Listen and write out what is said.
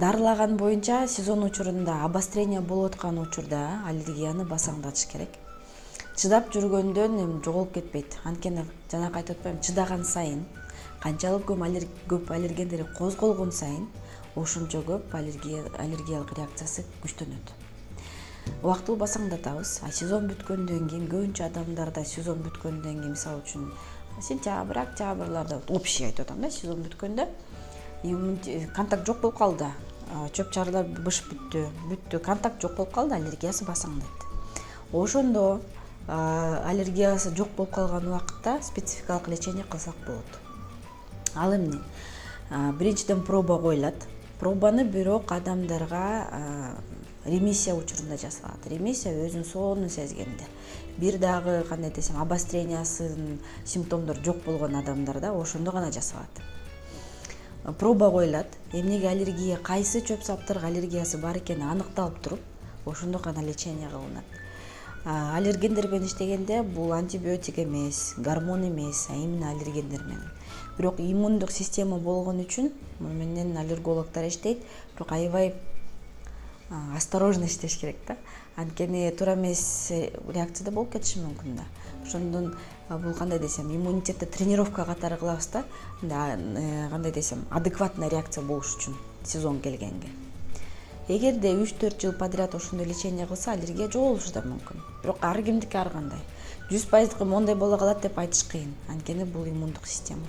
Дарылаган боюнча сезон учурунда обострение болуп аткан учурда аллергияны басаңдатыш керек. Чыдап жүргөндөн жоголуп кетпейт. Анткени жанагы айтып атпаймынбы, чыдаган сайын, канчалык көп аллергендер козголгон сайын ошончо көп аллергиялык реакциясы күчтөнөт. Убактылуу басаңдатабыз. Сезон бүткөндөн кийин көбүнчө адамдарда сезон бүткөндөн кийин, мисалы үчүн сентябрь, октябрларда общий айтып атам да, сезон бүткөндө контакт жок болуп калды. Чөп чарылар бышып бүттү, контакт жок болуп калды, аллергиясы басаңдайт. Ошондо аллергиясы жок болуп калган убакытта спецификалык лечение кылсак болот. Ал эмне? Биринчиден проба коюлат. Пробаны бирок адамдарга ремиссия учурунда жасалат. Ремиссия өзүнүн сонун сезгенде. Бир дагы кандай десем, обострениясын симптомдору жок болгон адамдарда ошондо гана жасалат. Проба коюлат. Эмнеге аллергия, кайсы чөп саптарга аллергиясы бар экени аныкталып туруп, ошондо гана лечение кылынат. Аллергендер менен иштегенде бул антибиотик эмес, гормон эмес, а именно аллергендер менен. Бирок иммундук система болгон үчүн муну менен аллергологдор иштейт, бирок аябай осторожно иштеш керек да. Анткени туура эмес реакцияда болуп кетиши мүмкүн да. Ошондон бул кандай десем, иммунитетти тренировка катары кылабыз да. Кандай десем, адекватный реакция болуш үчүн сезон келгенге. Эгерде 3-4 жыл подряд ошондой лечение кылса, аллергия жоголушу да мүмкүн. Бирок ар кимдики ар кандай. 100% мондай боло калат деп айтыш кыйын. Анткени бул иммундук система.